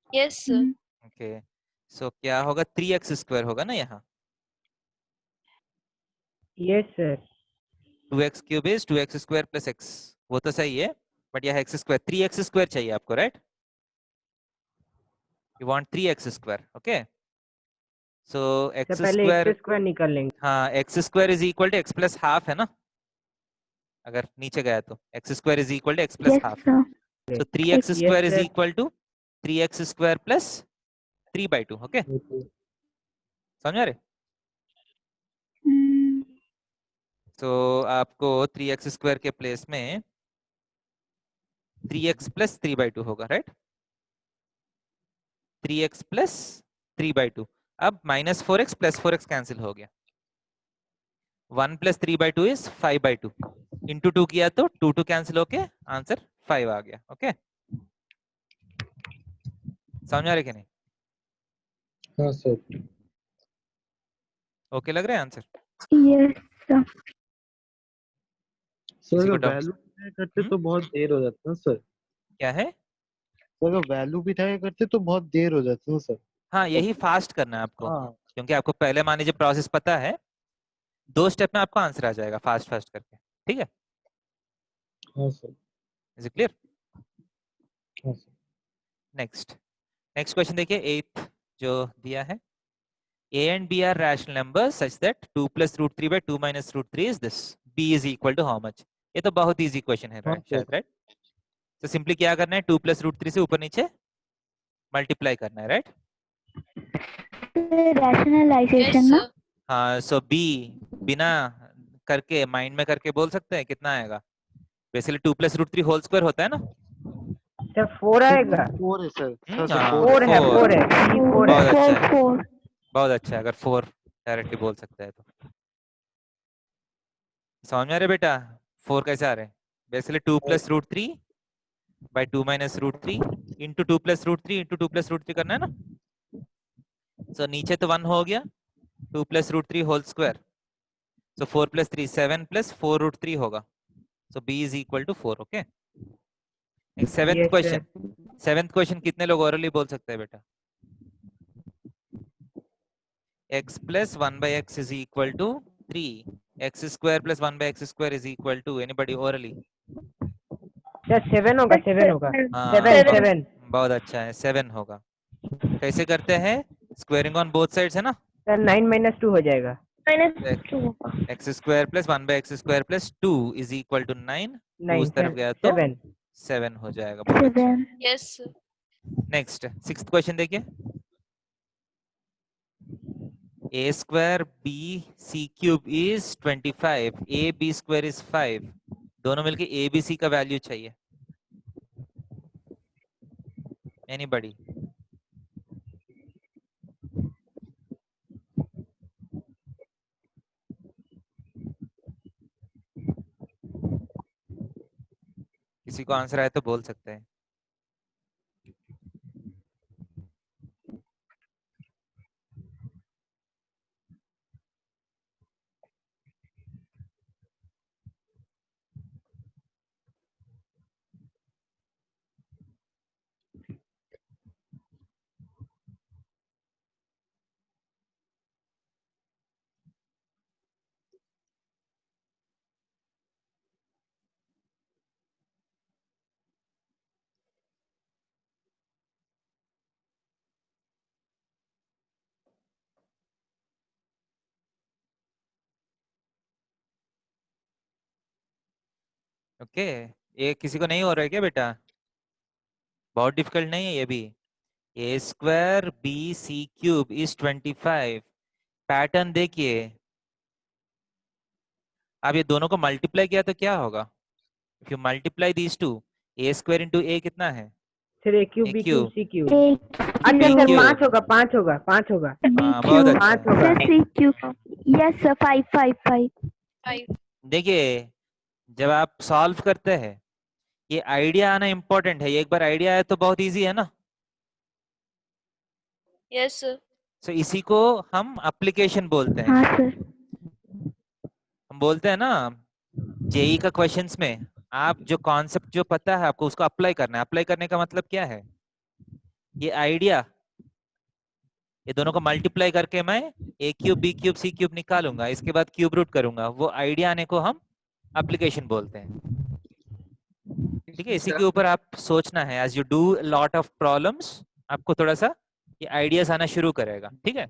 Yes sir. ओके, सो क्या होगा? 3x स्क्वायर होगा ना यहाँ? Yes sir. 2x cube is 2x square plus x, वो तो सही है, बट यहाँ x स्क्वायर 3x स्क्वायर चाहिए आपको, right? You want 3x square, okay? So तो x पहले स्क्वायर, x स्क्वायर निकाल लेंगे। हाँ, x square is equal to x plus half है ना? अगर नीचे गया तो x square is equal to x plus Yes half, sir. So 3x Yes square is sir. Equal to 3x square plus 3/2, okay? समझ रहे? Hmm. तो आपको 3x स्क्वायर के प्लेस में 3x प्लस 3/2 होगा, राइट? 3x plus 3/2। अब minus 4x plus 4x cancel हो गया। 1 प्लस 3/2 इज 5/2 इंटू 2 किया तो 2 कैंसिल होके आंसर 5 आ गया, ओके? समझ आ रहे कि नहीं? हाँ सर। ओके लग रहा है आंसर? Yes sir. सर किसी को अगर डाउट? वैल्यू करते तो बहुत देर हो जाता ना सर। क्या है? सर अगर वैल्यू बिठाया करते तो बहुत देर हो जाती ना सर। हाँ, यही फास्ट करना है आपको, हाँ क्योंकि आपको पहले मान लीजिए प्रोसेस पता है, 2 स्टेप में आपको आंसर आ जाएगा फास्ट फास्ट करके, ठीक है? हाँ सर। Is it clear? हाँ सर। नेक्स्ट क्वेश्चन देखिए, 8th जो दिया है, a and b are rational numbers such that 2 plus root 3 by 2 minus root 3 is this, b is equal to how much? ये तो बहुत इजी क्वेश्चन है, हाँ शायद, सर। राइट? तो सिंपली क्या करना है, 2 plus root 3 से ऊपर नीचे मल्टीप्लाई करना है, राइट? Rationalization Yes ना? sir. हाँ, सो b बिना करके माइंड में करके बोल सकते हैं कितना आएगा? Basically 2 plus root 3 whole square होता है ना? सर 4 आएगा। 4 है सर। हाँ सर हाँ, 4 है, 4 है, 4 है। बहुत अच्छा है, 4. बहुत अच्छा है, अगर 4 डायरेक्टली बोल सकता है तो। समझ में आ रहे बेटा 4 कैसे आ रहे हैं? Basically 2 plus root 3 by 2 minus root 3 into 2 plus root 3 into 2 plus root 3 करना है ना? सो नीचे तो 1 हो गया, 2 plus root 3 होल स्क्वायर, सो 4 plus 3 7 plus 4 root 3 होगा, सो b is equal to 4, okay? Seventh Yes question, sir. Seventh question कितने लोग ओरली बोल सकते हैं बेटा? x plus 1 by x is equal to 3, x square plus 1 by x square is equal to, anybody orally? Sir 7 होगा, 7 होगा। हाँ, 7 7। बहुत अच्छा है, 7 होगा। कैसे करते हैं? स्क्वायरिंग ऑन बोथ साइड्स है ना? सर 9 - 2 हो जाएगा। x square plus 1 by x square plus 2 is equal to 9, 2 उस 9 तरफ गया तो 7। 7 हो जाएगा, बहुत अच्छा। 7. Yes sir. Next 6th question देखिए, a square b c cube is 25, a b square is 5, दोनों मिलके a b c का वैल्यू चाहिए। एनीबॉडी? किसी को आंसर आए तो बोल सकते हैं। ओके, ये किसी को नहीं हो रहा है क्या बेटा? बहुत डिफिकल्ट नहीं है ये भी। A square b c cube is 25। Pattern देखिए, अब ये दोनों को मल्टीप्लाई किया तो क्या होगा? If you multiply these two, a square into a कितना है? Sir a cube a b cube cube c cube. A अच्छा सर क्यूब। 5 होगा 5 होगा 5 होगा। B हाँ, बहुत cube. अच्छा। 5 होगा। Sir, C cube. Yes, sir. 5. 5। देखिए, जब आप सॉल्व करते हैं, ये आइडिया आना इम्पोर्टेंट है। ये एक बार आइडिया आया तो बहुत इजी है ना। Yes sir. सो इसी को हम एप्लीकेशन बोलते हैं। हाँ सर। हम बोलते हैं ना, जेई का क्वेश्चंस में आप जो कॉन्सेप्ट जो पता है आपको उसको अप्लाई करना है। अप्लाई करने का मतलब क्या है? ये आइडिया, ये दोनों को मल्टीप्लाई करके मैं ए cube B cube c cube निकालूंगा, इसके बाद क्यूब रूट करूंगा, वो आइडिया आने को हम एप्लीकेशन बोलते हैं। ठीक है, इसी के ऊपर आप सोचना है। As you do lot of problems, आपको थोड़ा सा ये आइडियाज आना शुरू करेगा। ठीक है,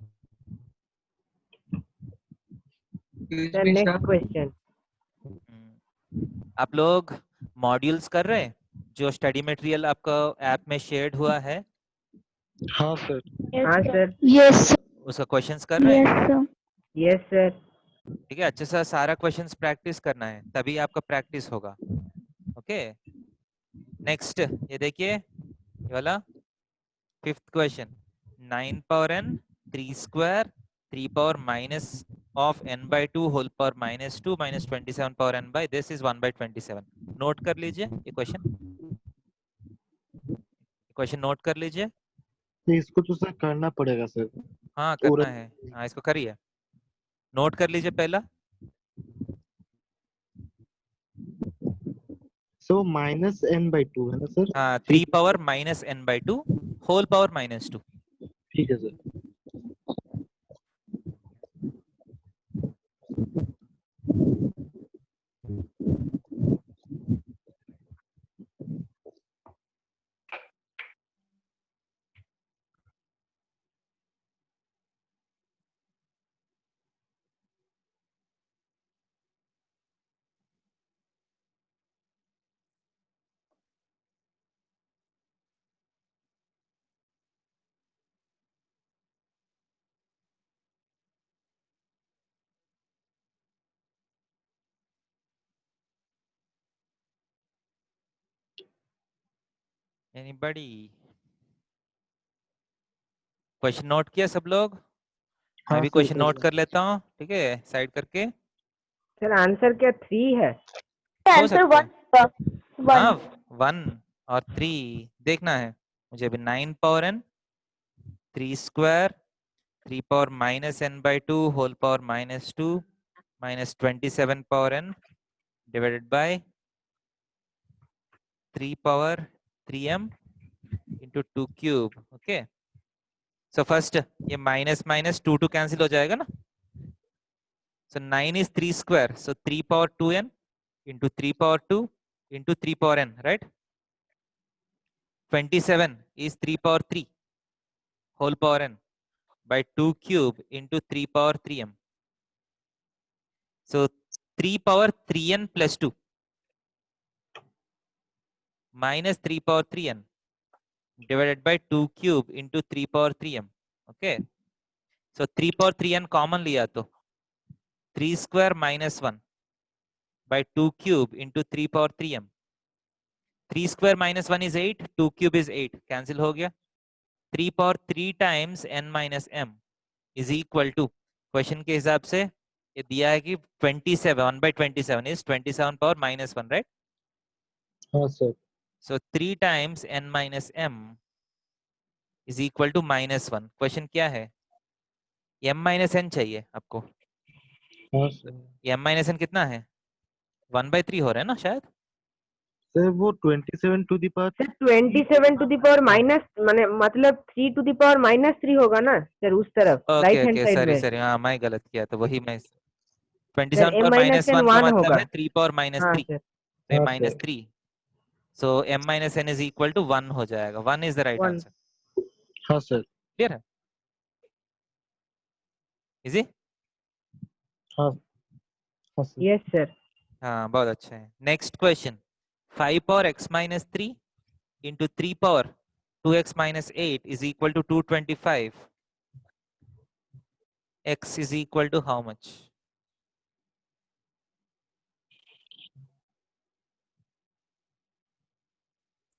सर नेक्स्ट क्वेश्चन। आप लोग मॉड्यूल्स कर रहे हैं जो स्टडी मटेरियल आपका ऐप में शेयर्ड हुआ है, हाँ सर। हाँ सर। Yes. उसका क्वेश्चंस कर रहे हैं? Yes, sir. Yes sir. ठीक है, अच्छे से सारा क्वेश्चंस प्रैक्टिस करना है, तभी आपका प्रैक्टिस होगा। ओके, नेक्स्ट ये देखिए, ये वाला 5th question. 9 power n 3 square 3 power minus of n by 2 whole power minus 2 minus 27 power n by this is 1 by 27। Note कर लीजिए ये क्वेश्चन नोट कर लीजिए। तो इसको तो सर करना पड़ेगा सर। हाँ करना है, हाँ इसको करिए, नोट कर लीजिए पहला। सो -n/2 है ना सर? हाँ, 3 power minus n by 2 whole power minus 2। ठीक है सर। एनीबॉडी? क्वेश्चन नोट किया सब लोग? मैं हाँ भी सर, क्वेश्चन कर नोट लिया। कर लेता हूँ, ठीक है, साइड करके। सर आंसर क्या 3 है? हो Answer सकता है 1, sir. 1. हाँ, 1 और 3 देखना है मुझे अभी। 9 power n 3 square 3 power minus n by 2 whole power minus 2 minus 27 power n divided by 3 power 3m into 2 cube. Okay, so first ये माइनस माइनस 2 2 कैंसिल हो जाएगा ना। So 9 is 3 square, so 3 power 2n into 3 power 2 into 3 power n, right? 27 is 3 power 3 whole power n by 2 cube into 3 power 3m. So 3 power 3n plus 2 minus 3 power 3n divided by 2 cube into 3 power 3m. Okay. So 3 power 3n common लिया तो 3 square minus 1 by 2 cube into 3 power 3m. 3 square minus 1 is 8, 2 cube is 8, cancel हो गया. 3 power 3 times n minus m is equal to, question के हिसाब से ये दिया है कि 27, 1 by 27 is 27 power minus 1, right? हाँ sir. So 3 times n minus m is equal to minus 1. Question क्या है? m minus n चाहिए आपको. हाँ सर. m minus n कितना है? 1 by 3 हो रहा है ना शायद? सर वो 27 to the power. Sir 27 to the power minus मतलब 3 टू द पावर माइनस 3 होगा ना सर उस तरफ राइट हैंड साइड सॉरी में. सॉरी, हाँ मैं गलत किया तो वही मैं 27 सर पर m माइनस minus n 1 का 1 मतलब होगा. है 3 पावर माइनस हाँ 3, सर. तो हाँ minus sir. 3, so m minus n is equal to 1 हो जाएगा. 1 इज द राइट 1. आंसर. हाँ सर. क्लियर है? इजी. हाँ. हाँ सर. Yes sir. हाँ बहुत अच्छा है. Next question, 5 power x minus 3 into 3 power 2x minus 8 is equal to 225. x is equal to how much?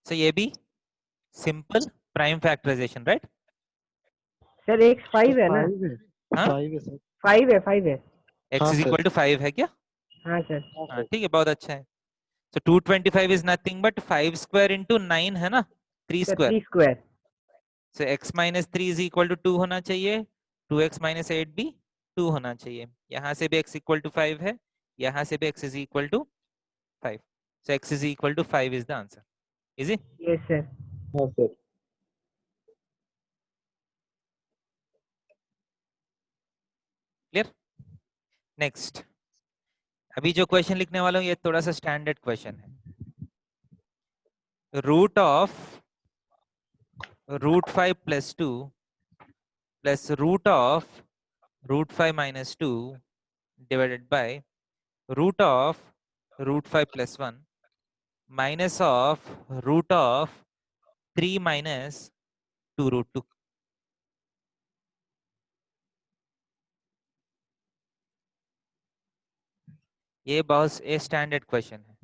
So ये भी simple prime factorisation, right? Sir x 5 है ना. 5 है. हाँ? 5 है सर. 5 है 5 है. x हाँ इज सर. इक्वल टू 5 है क्या? हाँ सर. हाँ हाँ सर. ठीक है, बहुत अच्छा है. So 225 is nothing but 5 square into 9 है ना, 3 sir square. 3 square. So x minus 3 is equal to 2 होना चाहिए, 2x minus 8 भी 2 होना चाहिए. यहाँ से भी x equal to 5 है, यहाँ से भी x is equal to 5. So x is equal to 5 is the answer. Easy? Yes sir. हाँ सर. Clear? Next. अभी जो क्वेश्चन लिखने वाला हूँ ये थोड़ा सा स्टैंडर्ड क्वेश्चन है. Root of root 5 plus 2 plus root of root 5 minus 2 divided by root of root 5 plus 1 minus of root of 3 minus 2 root 2. ये बहुत ये स्टैंडर्ड क्वेश्चन है.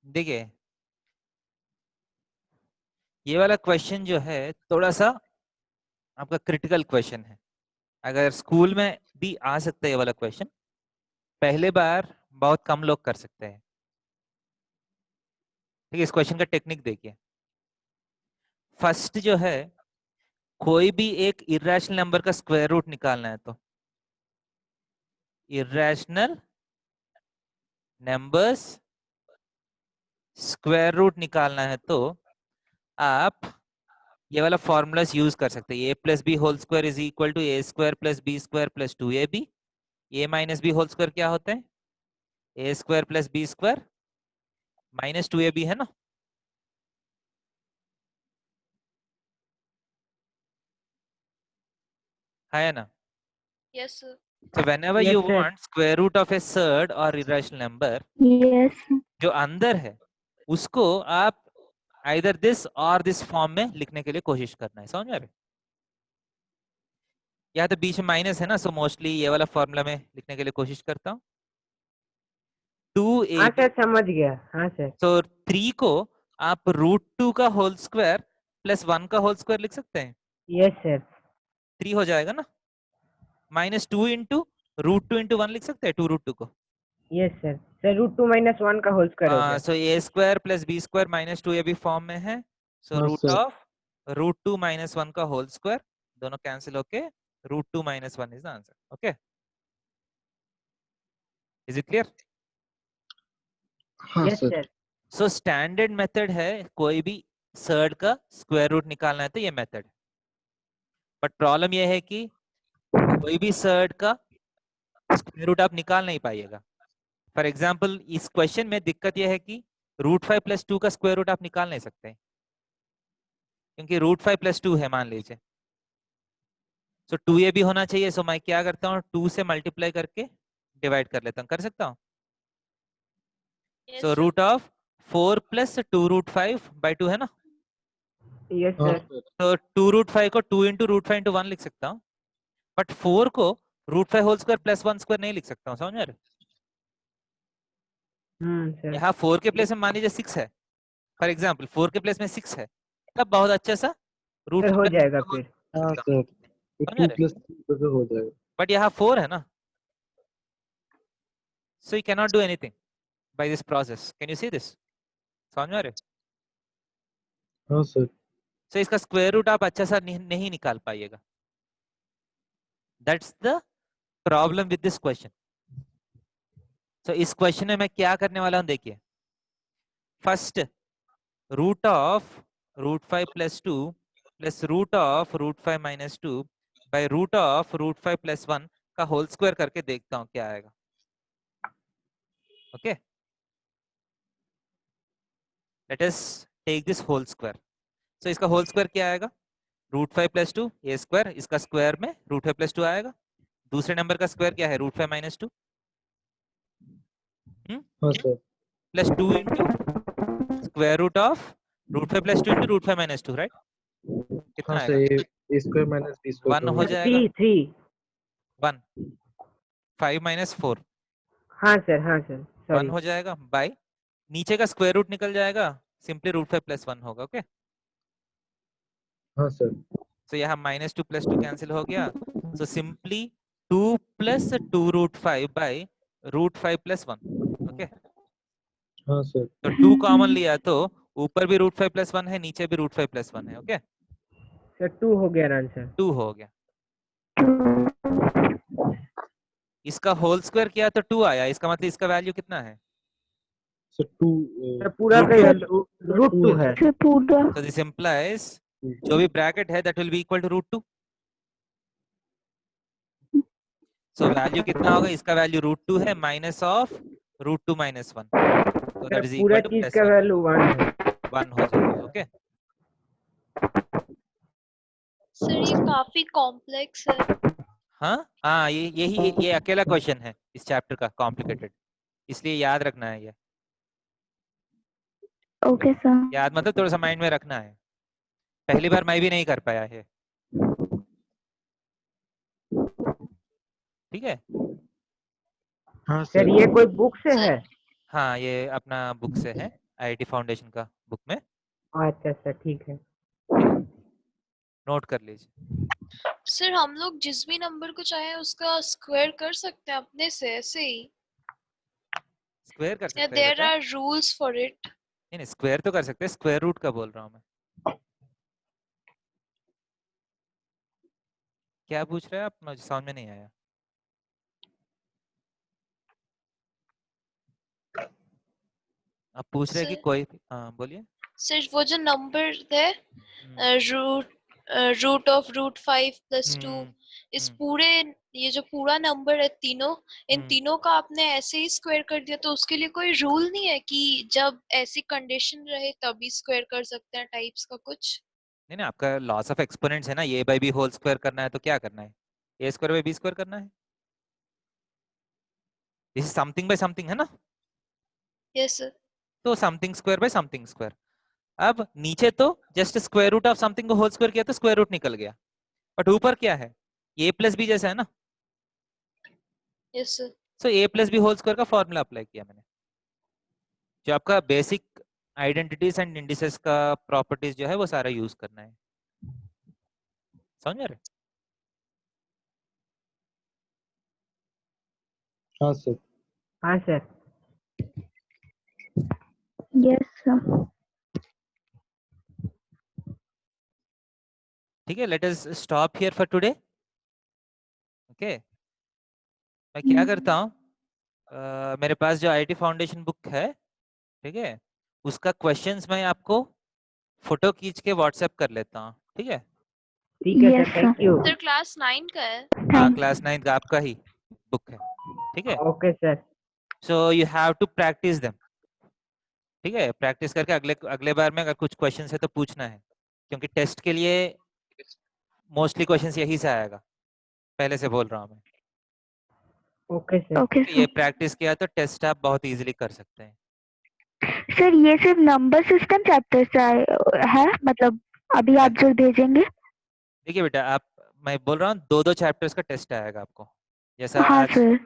देखिए ये वाला क्वेश्चन जो है थोड़ा सा आपका क्रिटिकल क्वेश्चन है. अगर स्कूल में भी आ सकता है ये वाला क्वेश्चन, पहले बार बहुत कम लोग कर सकते हैं. ठीक है, इस क्वेश्चन का टेक्निक देखिए. फर्स्ट जो है, कोई भी एक इर्रेशनल नंबर का स्क्वायर रूट निकालना है तो इर्रेशनल नंबर्स स्क्वायर रूट निकालना है तो आप ये वाला फॉर्मूलास यूज कर सकते हैं. A plus b whole square is equal to a square plus b square plus 2ab. A minus b whole square क्या होता है? A square plus b square minus 2ab है ना. है ना? Yes sir. So whenever Yes, you sir. want square root of a surd or irrational number, Yes. जो अंदर है उसको आप either this or this form में लिखने के लिए कोशिश करना है. समझ में आ रहे? यहाँ तो बीच में माइनस है ना, सो मोस्टली ये वाला फॉर्मूला में लिखने के लिए कोशिश करता हूँ. हाँ 2ab, सर समझ गया. हाँ सर. तो 3 को आप √2 का होल स्क्वायर प्लस 1 का होल स्क्वायर लिख सकते हैं. Yes sir. 3 हो जाएगा ना. माइनस 2 इंटू √2 इंटू 1 लिख सकते हैं 2 √2 को. Yes sir. सर √2 - 1 का होल स्क्वायर हो गया. So a square plus b square minus 2 ab form में है. सो हाँ, रूट sir. ऑफ √2 - 1 का होल स्क्वायर, दोनों कैंसिल होके √2 - 1 is the answer. Okay, is it clear? हाँ yes sir. Sir. So standard method है, कोई भी सर्ड का स्क्वायर रूट निकालना है तो ये मेथड. बट प्रॉब्लम ये है कि कोई भी सर्ड का स्क्वायर रूट आप निकाल नहीं पाइएगा. फॉर एग्जाम्पल इस क्वेश्चन में दिक्कत यह है कि √5 + 2 का स्क्वायर रूट आप निकाल नहीं सकते क्योंकि √5 + 2 है मान लीजिए। सो 2a भी होना चाहिए। सो मैं क्या करता हूँ 2 से मल्टीप्लाई करके डिवाइड कर लेता हूँ, कर सकता हूँ। Yes, सो sir. √4 + 2√5/2 है ना। यस हाँ सर। सर। तो 2√5 को 2 × √5 × 1 लिख सकता हूँ, बट 4 को √5² + 1² नहीं लिख सकता हूँ, समझ रहे? सर। यहाँ 4 के प्लेस में मान लीजिए 6 है, फॉर एग्जाम्पल 4 के प्लेस में 6 है, तब बहुत अच्छा सा सर हो √5 जाएगा फिर। हाँ सर, तो समझ 2 रहे? + 3 तो हो जाएगा। बट यहाँ 4 है ना, so you cannot do anything by this process. Can you see this? समझ में आ रहे? हाँ सर। So इसका स्क्वायर रूट आप अच्छा सा नहीं निकाल पाइएगा। That's the problem with this question. So इस क्वेश्चन में मैं क्या करने वाला हूँ देखिए। फर्स्ट √5 + 2 + √5 - 2 by √5 + 1 का होल स्क्वायर करके देखता हूँ क्या आएगा। Okay, let us take this whole square. So इसका होल स्क्वायर क्या आएगा? √5 + 2 a², इसका स्क्वायर में √5 + 2 आएगा। दूसरे नंबर का स्क्वायर क्या है? √5 - 2 हाँ sir. Plus 2 into square root of √5 + 2 into √5 - 2, right? कितना हाँ सर, आएगा? a² - b² 1 का हो हो जाएगा। जाएगा। 3 1 5 - 4 हाँ सर, हाँ सर, 1 सॉरी। हो जाएगा बाय नीचे का स्क्वायर रूट निकल जाएगा, सिंपली √5 + 1 होगा। ओके, हाँ सर। सो यहाँ -2 + 2 कैंसिल हो गया। So simply 2 + 2√5 by √5 + 1। ओके, हाँ सर। तो 2 कॉमन लिया तो ऊपर भी √5 + 1 है, नीचे भी √5 + 1 है। ओके, सर 2 हो गया आंसर। 2 हो गया। इसका होल स्क्वायर किया तो 2 आया, इसका मतलब इसका वैल्यू कितना है? सर 2 सर पूरा का √2 है। सर पूरा So this implies जो भी ब्रैकेट है that will be equal to √2. So value कितना होगा? इसका वैल्यू √2 है minus of √2 - 1, so sir that is पूरा equal to चीज का +1 वैल्यू 1 है। 1 हो जाएगा। ओके, सर ये काफी कॉम्प्लेक्स है। हाँ ये अकेला क्वेश्चन है इस चैप्टर का कॉम्प्लिकेटेड, इसलिए याद रखना है। ये ओके सर। याद मतलब थोड़ा सा माइंड में रखना है। पहली बार मैं भी नहीं कर पाया है, ठीक है? हाँ सर सर। ये कोई बुक से है? हाँ ये अपना बुक से है, IIT फाउंडेशन का बुक में। अच्छा सर, ठीक है। ठीक है, नोट कर लीजिए। सर हम लोग जिस भी नंबर को चाहे उसका स्क्वायर कर सकते हैं अपने से ऐसे ही, स्क्वायर कर या सकते हैं देयर बेटा? Are rules for it? नहीं स्क्वायर तो कर सकते हैं, स्क्वायर रूट का बोल रहा हूँ मैं। क्या पूछ रहे हैं आप? मुझे समझ में नहीं आया। आप पूछ रहे हैं कि सर कोई हाँ बोलिए। सर वो जो नंबर है हम्म, रूट ऑफ √5 + 2, हम्म, इस हम्म, पूरे ये जो पूरा नंबर है तीनों, इन हम्म। तीनों का आपने ऐसे ही स्क्वायर कर दिया, तो उसके लिए कोई रूल नहीं है कि जब ऐसी कंडीशन रहे तभी स्क्वायर कर सकते हैं टाइप्स का कुछ? नहीं नहीं, आपका लॉस ऑफ एक्सपोनेंट्स है ना, a/b होल स्क्वायर करना है तो क्या करना है? a² / b² करना है। This is something by something है ना, यस सर। तो something square by something square. अब नीचे तो just square root of something को होल स्क्वायर किया तो स्क्वायर रूट निकल गया, बट ऊपर क्या है? a + b जैसा है ना, yes sir. So a + b whole square का फॉर्मूला अप्लाई किया मैंने। जो आपका बेसिक आइडेंटिटीज एंड इंडिसेस का प्रॉपर्टीज जो है वो सारा यूज करना है, समझ रहे? हाँ सर। हाँ सर। Yes sir. ठीक है, let us stop here for today. Okay, मैं क्या करता हूँ, मेरे पास जो IIT फाउंडेशन बुक है, ठीक है, उसका क्वेश्चंस मैं आपको फोटो खींच के व्हाट्सएप कर लेता हूँ। ठीक है, ठीक है sir, yes thank you. Sir class 9 का है? हाँ थैंक क्लास 9 का आपका ही बुक है। ठीक है, okay sir. So you have to practice them, ठीक है? प्रैक्टिस करके अगले बार में अगर कुछ क्वेश्चन है तो पूछना है, क्योंकि टेस्ट के लिए मोस्टली क्वेश्चंस यही से आएगा, पहले से बोल रहा हूँ मैं। Okay sir. ओके ये सर। प्रैक्टिस किया तो टेस्ट आप बहुत इजीली कर सकते हैं। सर ये सिर्फ नंबर सिस्टम चैप्टर से है, मतलब अभी आप जो भेजेंगे? देखिए बेटा, आप, मैं बोल रहा हूँ 2-2 चैप्टर्स का टेस्ट आएगा आपको। जैसा हाँ आज सर।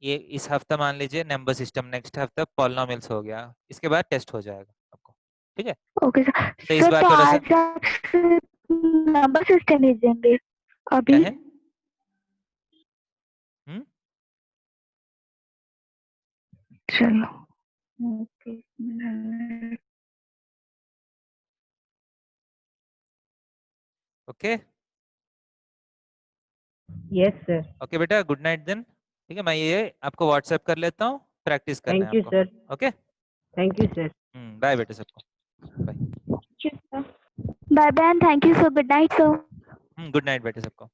ये इस हफ्ता मान लीजिए नंबर सिस्टम, नेक्स्ट हफ्ता पॉलिनोमियल्स हो गया, इसके बाद टेस्ट हो जाएगा आपको, ठीक है? Okay sir. तो इस सर बार तो थोड़ा सा आज आप सिर्फ नंबर सिस्टम भेजेंगे क्या अभी? है? हम्म, चलो। Okay. Okay yes sir. Okay बेटा, गुड नाइट देन, ठीक है? मैं ये आपको व्हाट्सएप कर लेता हूँ, प्रैक्टिस करना है थैंक यू आपको। Sir. Okay, thank you sir. Bye बेटा सबको, bye. Bye bye and thank you sir. Good night sir. Good night बेटा सबको।